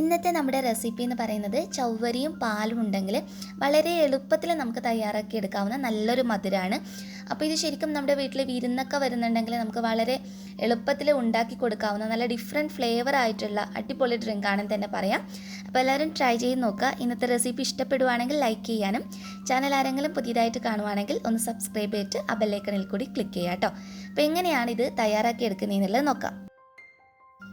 ഇന്നത്തെ നമ്മുടെ റെസിപ്പി എന്ന് പറയുന്നത് ചവ്വരിയും പാലും ഉണ്ടെങ്കിൽ വളരെ എളുപ്പത്തിൽ നമുക്ക് തയ്യാറാക്കി എടുക്കാവുന്ന നല്ലൊരു മധുരമാണ്. അപ്പോൾ ഇത് ശരിക്കും നമ്മുടെ വീട്ടിൽ വിരുന്നൊക്കെ വരുന്നുണ്ടെങ്കിൽ നമുക്ക് വളരെ എളുപ്പത്തിൽ ഉണ്ടാക്കി കൊടുക്കാവുന്ന നല്ല ഡിഫറെൻറ്റ് ഫ്ലേവർ ആയിട്ടുള്ള അടിപൊളി ഡ്രിങ്ക് ആണെന്ന് തന്നെ പറയാം. അപ്പോൾ എല്ലാവരും ട്രൈ ചെയ്ത് നോക്കുക. ഇന്നത്തെ റെസിപ്പി ഇഷ്ടപ്പെടുവാണെങ്കിൽ ലൈക്ക് ചെയ്യാനും ചാനൽ ആരെങ്കിലും പുതിയതായിട്ട് കാണുവാണെങ്കിൽ ഒന്ന് സബ്സ്ക്രൈബ് ചെയ്തിട്ട് ആ ബെല്ലൈക്കണിൽ കൂടി ക്ലിക്ക് ചെയ്യുക കേട്ടോ. അപ്പോൾ എങ്ങനെയാണ് ഇത് തയ്യാറാക്കി എടുക്കുന്നതെന്നുള്ളത് നോക്കാം.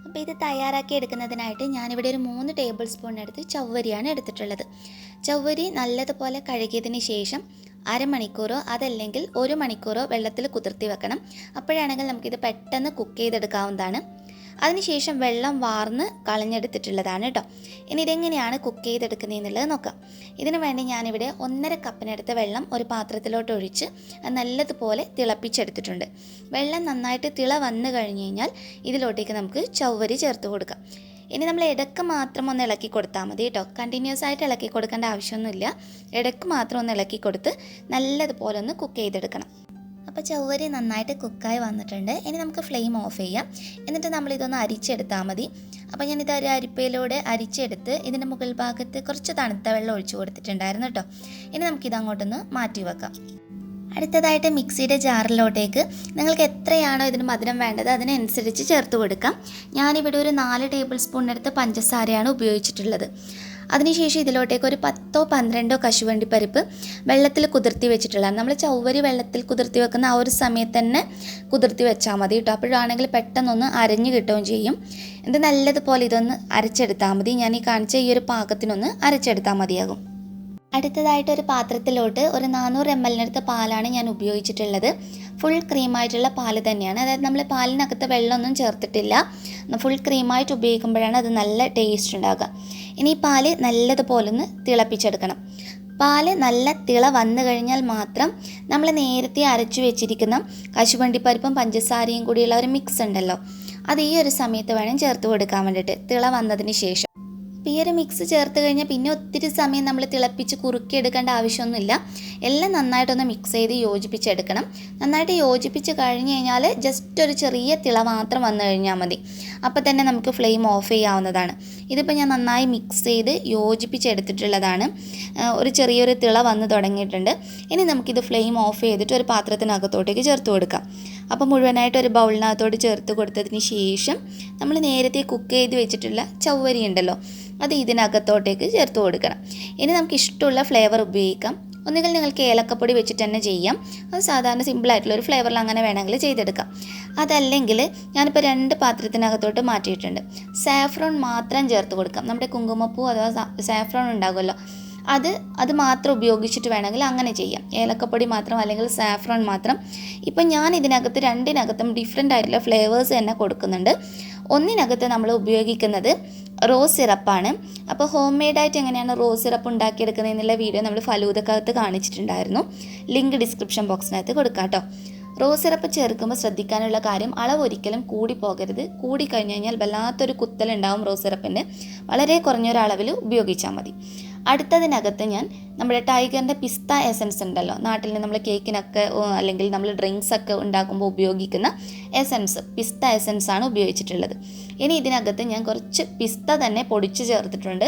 അപ്പോൾ ഇത് തയ്യാറാക്കി എടുക്കുന്നതിനായിട്ട് ഞാനിവിടെ ഒരു 3 ടേബിൾ സ്പൂൺ എടുത്ത് ചവ്വരിയാണ് എടുത്തിട്ടുള്ളത്. ചവ്വരി നല്ലതുപോലെ കഴുകിയതിന് ശേഷം അരമണിക്കൂറോ അതല്ലെങ്കിൽ 1 മണിക്കൂറോ വെള്ളത്തിൽ കുതിർത്തി വെക്കണം. അപ്പോഴാണെങ്കിൽ നമുക്കിത് പെട്ടെന്ന് കുക്ക് ചെയ്തെടുക്കാവുന്നതാണ്. അതിനുശേഷം വെള്ളം വാർന്ന് കളഞ്ഞെടുത്തിട്ടുള്ളതാണ് കേട്ടോ. ഇനി ഇതെങ്ങനെയാണ് കുക്ക് ചെയ്തെടുക്കുന്നതെന്നുള്ളത് നോക്കാം. ഇതിനു വേണ്ടി ഞാനിവിടെ 1.5 കപ്പിനടുത്ത വെള്ളം ഒരു പാത്രത്തിലോട്ട് ഒഴിച്ച് നല്ലതുപോലെ തിളപ്പിച്ചെടുത്തിട്ടുണ്ട്. വെള്ളം നന്നായിട്ട് തിള വന്നു കഴിഞ്ഞ് കഴിഞ്ഞാൽ ഇതിലോട്ടേക്ക് നമുക്ക് ചവ്വരി ചേർത്ത് കൊടുക്കാം. ഇനി നമ്മൾ ഇടയ്ക്ക് മാത്രം ഒന്ന് ഇളക്കി കൊടുത്താൽ മതി കേട്ടോ. കണ്ടിന്യൂസ് ആയിട്ട് ഇളക്കി കൊടുക്കേണ്ട ആവശ്യമൊന്നുമില്ല. ഇടയ്ക്ക് മാത്രം ഒന്ന് ഇളക്കി കൊടുത്ത് നല്ലതുപോലെ ഒന്ന് കുക്ക് ചെയ്തെടുക്കണം. അപ്പോൾ ചവ്വരി നന്നായിട്ട് കുക്കായി വന്നിട്ടുണ്ട്. ഇനി നമുക്ക് ഫ്ലെയിം ഓഫ് ചെയ്യാം. എന്നിട്ട് നമ്മളിതൊന്ന് അരിച്ചെടുത്താൽ മതി. അപ്പോൾ ഞാനിത് ഒരു അരിപ്പയിലൂടെ അരിച്ചെടുത്ത് ഇതിൻ്റെ മുകൾ ഭാഗത്ത് കുറച്ച് തണുത്ത വെള്ളം ഒഴിച്ചു കൊടുത്തിട്ടുണ്ടായിരുന്നു കേട്ടോ. ഇനി നമുക്കിത് അങ്ങോട്ടൊന്ന് മാറ്റി വെക്കാം. അടുത്തതായിട്ട് മിക്സിയുടെ ജാറിലോട്ടേക്ക് നിങ്ങൾക്ക് എത്രയാണോ ഇതിന് മധുരം വേണ്ടത് അതിനനുസരിച്ച് ചേർത്ത് കൊടുക്കാം. ഞാനിവിടെ ഒരു 4 ടേബിൾ സ്പൂണിനടുത്ത് പഞ്ചസാരയാണ് ഉപയോഗിച്ചിട്ടുള്ളത്. അതിനുശേഷം ഇതിലോട്ടേക്ക് ഒരു 10-12 കശുവണ്ടി പരിപ്പ് വെള്ളത്തിൽ കുതിർത്തി വെച്ചിട്ടുള്ളതാണ്. നമ്മൾ ചവ്വരി വെള്ളത്തിൽ കുതിർത്തി വെക്കുന്ന ആ ഒരു സമയത്ത് തന്നെ കുതിർത്തി വെച്ചാൽ മതി കേട്ടോ. അപ്പോഴാണെങ്കിൽ പെട്ടെന്നൊന്ന് അരഞ്ഞു കിട്ടുകയും ചെയ്യും. ഇത് നല്ലതുപോലെ ഇതൊന്ന് അരച്ചെടുത്താൽ മതി. ഞാൻ ഈ കാണിച്ച ഈ ഒരു പാകത്തിനൊന്ന് അരച്ചെടുത്താൽ മതിയാകും. അടുത്തതായിട്ട് ഒരു പാത്രത്തിലോട്ട് ഒരു 400 ml പാലാണ് ഞാൻ ഉപയോഗിച്ചിട്ടുള്ളത്. ഫുൾ ക്രീമായിട്ടുള്ള പാല് തന്നെയാണ്. അതായത് നമ്മൾ പാലിനകത്ത് വെള്ളമൊന്നും ചേർത്തിട്ടില്ല. ഫുൾ ക്രീമായിട്ട് ഉപയോഗിക്കുമ്പോഴാണ് അത് നല്ല ടേസ്റ്റ് ഉണ്ടാകുക. ഇനി ഈ പാല് നല്ലതുപോലെ ഒന്ന് തിളപ്പിച്ചെടുക്കണം. പാല് നല്ല തിള വന്നു കഴിഞ്ഞാൽ മാത്രം നമ്മൾ നേരത്തെ അരച്ചു വെച്ചിരിക്കുന്ന കശുവണ്ടിപ്പരിപ്പും പഞ്ചസാരയും കൂടിയുള്ള ഒരു മിക്സ് ഉണ്ടല്ലോ, അത് ഈ ഒരു സമയത്ത് വേണം ചേർത്ത് കൊടുക്കാൻ വേണ്ടിയിട്ട്, തിള വന്നതിന് ശേഷം. ഈ ഒരു മിക്സ് ചേർത്ത് കഴിഞ്ഞാൽ പിന്നെ ഒത്തിരി സമയം നമ്മൾ തിളപ്പിച്ച് കുറുക്കിയെടുക്കേണ്ട ആവശ്യമൊന്നുമില്ല. എല്ലാം നന്നായിട്ടൊന്ന് മിക്സ് ചെയ്ത് യോജിപ്പിച്ചെടുക്കണം. നന്നായിട്ട് യോജിപ്പിച്ച് കഴിഞ്ഞ് കഴിഞ്ഞാൽ ജസ്റ്റ് ഒരു ചെറിയ തിള മാത്രം വന്നു കഴിഞ്ഞാൽ മതി. അപ്പോൾ തന്നെ നമുക്ക് ഫ്ലെയിം ഓഫ് ചെയ്യാവുന്നതാണ്. ഇതിപ്പോൾ ഞാൻ നന്നായി മിക്സ് ചെയ്ത് യോജിപ്പിച്ചെടുത്തിട്ടുള്ളതാണ്. ഒരു ചെറിയൊരു തിള വന്ന് തുടങ്ങിയിട്ടുണ്ട്. ഇനി നമുക്കിത് ഫ്ലെയിം ഓഫ് ചെയ്തിട്ട് ഒരു പാത്രത്തിനകത്തോട്ടേക്ക് ചേർത്ത് കൊടുക്കാം. അപ്പോൾ മുഴുവനായിട്ട് ഒരു ബൗളിനകത്തോട്ട് ചേർത്ത് കൊടുത്തതിന് ശേഷം നമ്മൾ നേരത്തെ കുക്ക് ചെയ്ത് വെച്ചിട്ടുള്ള ചവ്വരി ഉണ്ടല്ലോ, അത് ഇതിനകത്തോട്ടേക്ക് ചേർത്ത് കൊടുക്കണം. ഇനി നമുക്ക് ഇഷ്ടമുള്ള ഫ്ലേവർ ഉപയോഗിക്കാം. ഒന്നുകിൽ നിങ്ങൾക്ക് ഏലക്കപ്പൊടി വെച്ചിട്ട് തന്നെ ചെയ്യാം. അത് സാധാരണ സിമ്പിളായിട്ടുള്ളൊരു ഫ്ലേവറിൽ അങ്ങനെ വേണമെങ്കിൽ ചെയ്തെടുക്കാം. അതല്ലെങ്കിൽ ഞാനിപ്പോൾ 2 പാത്രത്തിനകത്തോട്ട് മാറ്റിയിട്ടുണ്ട്. സാഫ്രോൺ മാത്രം ചേർത്ത് കൊടുക്കാം. നമ്മുടെ കുങ്കുമപ്പൂ അഥവാ സാഫ്രോൺ ഉണ്ടാകുമല്ലോ, അത് മാത്രം ഉപയോഗിച്ചിട്ട് വേണമെങ്കിൽ അങ്ങനെ ചെയ്യാം. ഏലക്കപ്പൊടി മാത്രം അല്ലെങ്കിൽ സാഫ്രോൺ മാത്രം. ഇപ്പം ഞാൻ ഇതിനകത്ത് 2-നകത്തും ഡിഫറെൻ്റ് ആയിട്ടുള്ള ഫ്ലേവേഴ്സ് തന്നെ കൊടുക്കുന്നുണ്ട്. ഒന്നിനകത്ത് നമ്മൾ ഉപയോഗിക്കുന്നത് റോസ് സിറപ്പാണ്. അപ്പോൾ ഹോം മെയ്ഡായിട്ട് എങ്ങനെയാണ് റോസ് സിറപ്പ് ഉണ്ടാക്കിയെടുക്കുന്നതെന്നുള്ള വീഡിയോ നമ്മൾ ഫലൂദക്കകത്ത് കാണിച്ചിട്ടുണ്ടായിരുന്നു. ലിങ്ക് ഡിസ്ക്രിപ്ഷൻ ബോക്സിനകത്ത് കൊടുക്കാം കേട്ടോ. റോസ് സിറപ്പ് ചേർക്കുമ്പോൾ ശ്രദ്ധിക്കാനുള്ള കാര്യം, അളവ് ഒരിക്കലും കൂടി പോകരുത്. കൂടി കഴിഞ്ഞ് കഴിഞ്ഞാൽ വല്ലാത്തൊരു കുത്തലുണ്ടാവും റോസ് സിറപ്പിൻ്റെ. വളരെ കുറഞ്ഞൊരളവിൽ ഉപയോഗിച്ചാൽ മതി. അടുത്തതിനകത്ത് ഞാൻ നമ്മുടെ ടൈഗറിൻ്റെ പിസ്ത എസൻസ് ഉണ്ടല്ലോ, നാട്ടിൽ നിന്ന് നമ്മൾ കേക്കിനൊക്കെ അല്ലെങ്കിൽ നമ്മൾ ഡ്രിങ്ക്സ് ഒക്കെ ഉണ്ടാക്കുമ്പോൾ ഉപയോഗിക്കുന്ന എസൻസ്, പിസ്ത എസൻസ് ആണ് ഉപയോഗിച്ചിട്ടുള്ളത്. ഇനി ഇതിനകത്ത് ഞാൻ കുറച്ച് പിസ്ത തന്നെ പൊടിച്ച് ചേർത്തിട്ടുണ്ട്.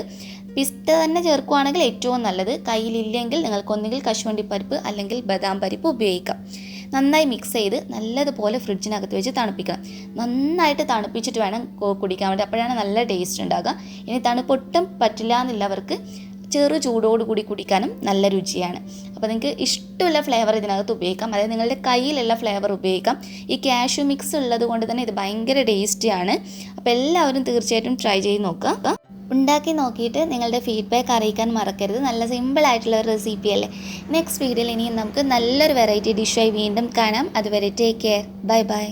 പിസ്ത തന്നെ ചേർക്കുകയാണെങ്കിൽ ഏറ്റവും നല്ലത്. കയ്യിലില്ലെങ്കിൽ നിങ്ങൾക്കൊന്നുകിൽ കശുവണ്ടിപ്പരിപ്പ് അല്ലെങ്കിൽ ബദാം പരിപ്പ് ഉപയോഗിക്കാം. നന്നായി മിക്സ് ചെയ്ത് നല്ലതുപോലെ ഫ്രിഡ്ജിനകത്ത് വെച്ച് തണുപ്പിക്കണം. നന്നായിട്ട് തണുപ്പിച്ചിട്ട് വേണം കുടിക്കാൻ വേണ്ടി, അപ്പോഴാണ് നല്ല ടേസ്റ്റ് ഉണ്ടാകുക. ഇനി തണുപ്പൊട്ടും പറ്റില്ല എന്നുള്ളവർക്ക് ചെറു ചൂടോടുകൂടി കുടിക്കാനും നല്ല രുചിയാണ്. അപ്പോൾ നിങ്ങൾക്ക് ഇഷ്ടമുള്ള ഫ്ലേവർ ഇതിനകത്ത് ഉപയോഗിക്കാം. അതായത് നിങ്ങളുടെ കയ്യിലുള്ള ഫ്ലേവർ ഉപയോഗിക്കാം. ഈ കാഷ്യൂ മിക്സ് ഉള്ളത് കൊണ്ട് തന്നെ ഇത് ഭയങ്കര ടേസ്റ്റിയാണ്. അപ്പോൾ എല്ലാവരും തീർച്ചയായിട്ടും ട്രൈ ചെയ്ത് നോക്കുക. ഉണ്ടാക്കി നോക്കിയിട്ട് നിങ്ങളുടെ ഫീഡ്ബാക്ക് അറിയിക്കാൻ മറക്കരുത്. നല്ല സിമ്പിളായിട്ടുള്ള ഒരു റെസിപ്പി അല്ലേ. നെക്സ്റ്റ് വീഡിയോയിൽ ഇനിയും നമുക്ക് നല്ലൊരു വെറൈറ്റി ഡിഷായി വീണ്ടും കാണാം. അതുവരെ ടേക്ക് കെയർ. Bye bye.